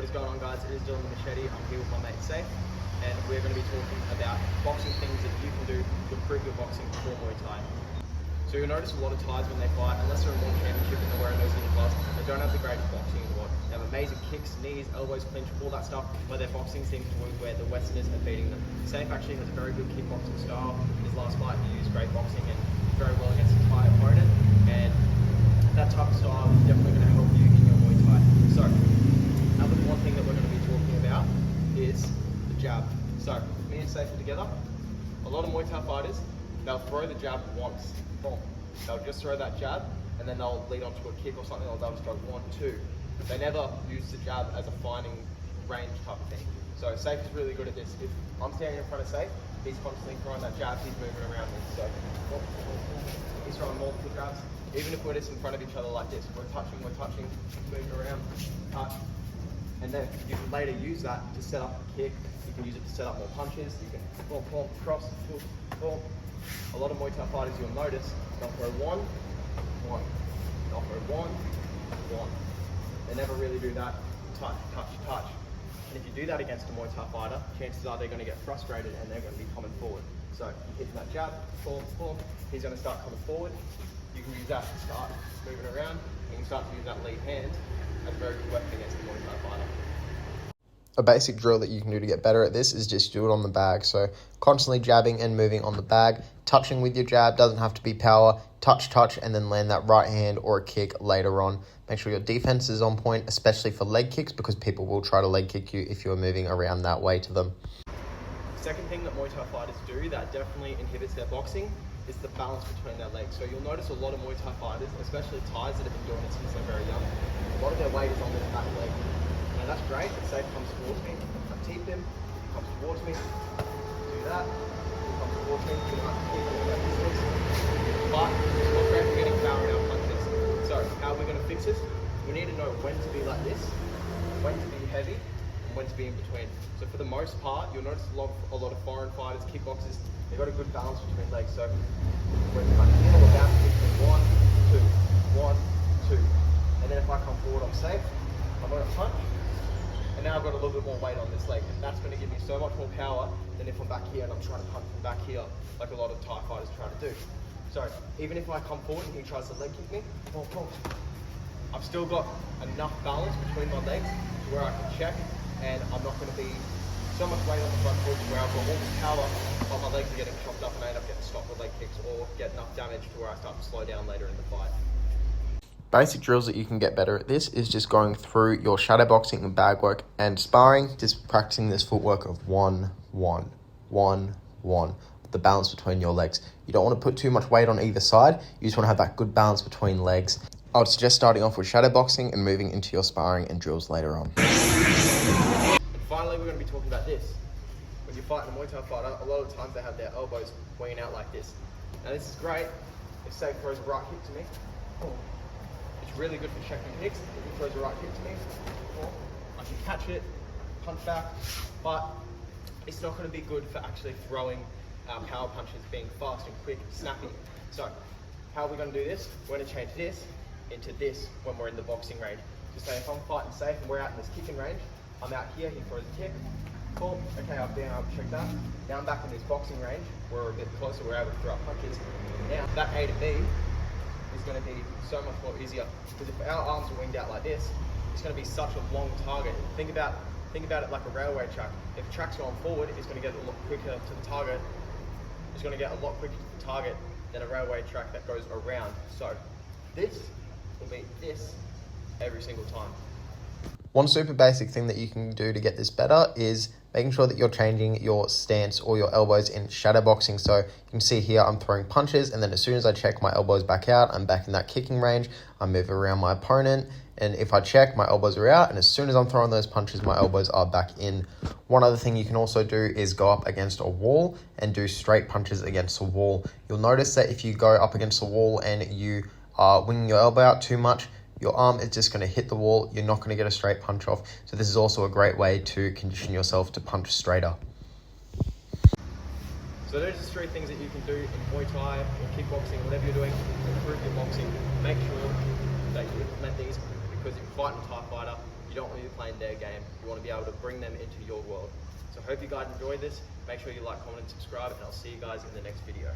is going on, guys? It is Dylan the Machete. I'm here with my mate Safe, and we're going to be talking about boxing things that you can do to improve your boxing for Muay Thai. So you'll notice a lot of Thais when they fight, unless they're in one championship and they're wearing those little gloves, they don't have the greatest boxing in the world. They have amazing kicks, knees, elbows, clinch, all that stuff, but their boxing seems to be where the Westerners are beating them. Safe actually has a very good kickboxing style. His last fight, he used great boxing and very well against a Thai opponent, and that type of style is definitely going to help you in your Muay Thai. So, another one thing that we're going to be talking about is the jab. So, me and Safe are together. A lot of Muay Thai fighters, they'll throw the jab once. Boom. They'll just throw that jab and then they'll lead onto a kick or something, or they'll just go 1, 2. They never use the jab as a finding range type of thing. So Safe is really good at this. If I'm standing in front of Safe, he's constantly throwing that jab, he's moving around me. So he's throwing multiple jabs. Even if we're just in front of each other like this, we're touching, moving around, touch. And then you can later use that to set up a kick. You can use it to set up more punches. You can boom, boom, cross, boom, boom. A lot of Muay Thai fighters, you'll notice, they'll throw 1, 1. They'll throw 1, 1. They never really do that. Touch, touch, touch. And if you do that against a Muay Thai fighter, chances are they're going to get frustrated and they're going to be coming forward. So you hit that jab, boom, boom. He's going to start coming forward. You can use that to start moving around. You can start to use that lead hand as a very good weapon against the Muay Thai fighter. A basic drill that you can do to get better at this is just do it on the bag. So constantly jabbing and moving on the bag, touching with your jab, doesn't have to be power, touch, and then land that right hand or a kick later on. Make sure your defense is on point, especially for leg kicks, because people will try to leg kick you if you're moving around that way to them. The second thing that Muay Thai fighters do that definitely inhibits their boxing is the balance between their legs. So you'll notice a lot of Muay Thai fighters, especially Thais that have been doing it since they're very young, a lot of their weight is on their back leg. Now that's great, if Safe comes towards me, I teep him, he comes towards me, do that, he comes towards me, you have to keep him at that distance. But it's not great for getting power in our punches. So how are we going to fix this? We need to know when to be like this, when to be heavy, and when to be in between. So for the most part, you'll notice a lot of foreign fighters, kickboxers, they've got a good balance between legs. So when kind of here, we're bouncing between 1, 2, 1, 2. And then if I come forward, I'm safe. I'm going to punch. And now I've got a little bit more weight on this leg, and that's going to give me so much more power than if I'm back here and I'm trying to punch from back here, like a lot of Thai fighters try to do. So even if I come forward and he tries to leg kick me, boom, boom, I've still got enough balance between my legs to where I can check, and I'm not going to be so much weight on the front foot to where I've got all this power, but my legs are getting chopped up and I end up getting stopped with leg kicks or get enough damage to where I start to slow down later in the fight. Basic drills that you can get better at this is just going through your shadow boxing and bag work and sparring, just practicing this footwork of 1, 1, 1, 1, the balance between your legs. You don't want to put too much weight on either side, you just want to have that good balance between legs. I would suggest starting off with shadow boxing and moving into your sparring and drills later on. And finally, we're going to be talking about this. When you're fighting a Muay Thai fighter, a lot of times they have their elbows pointing out like this. Now this is great if Safe throws a right kick to me. It's really good for checking kicks. If he throws a right kick to me, I can catch it, punch back, but it's not going to be good for actually throwing our power punches, being fast and quick, snappy. So how are we going to do this? We're going to change this into this when we're in the boxing range. So say if I'm fighting Safe and we're out in this kicking range, I'm out here, he throws a kick, cool, okay, I've been able to check that. Now I'm back in this boxing range, we're a bit closer, we're able to throw our punches. Now that A to B is going to be so much more easier, because if our arms are winged out like this, it's going to be such a long target. Think about it like a railway track. If the track's going forward, it's going to get a lot quicker to the target. It's going to get a lot quicker to the target than a railway track that goes around. So this will be this every single time. One super basic thing that you can do to get this better is making sure that you're changing your stance or your elbows in shadow boxing. So you can see here I'm throwing punches, and then as soon as I check my elbows back out, I'm back in that kicking range. I move around my opponent, and if I check, my elbows are out, and as soon as I'm throwing those punches, my elbows are back in. One other thing you can also do is go up against a wall and do straight punches against a wall. You'll notice that if you go up against a wall and you are winging your elbow out too much, your arm is just going to hit the wall. You're not going to get a straight punch off. So this is also a great way to condition yourself to punch straighter. So those are 3 things that you can do in Muay Thai or kickboxing, whatever you're doing to improve your boxing. Make sure that you implement these, because if you're fighting a Thai fighter, You don't want to be playing their game. You want to be able to bring them into your world. So I hope you guys enjoyed this. Make sure you like, comment, and subscribe, and I'll see you guys in the next video.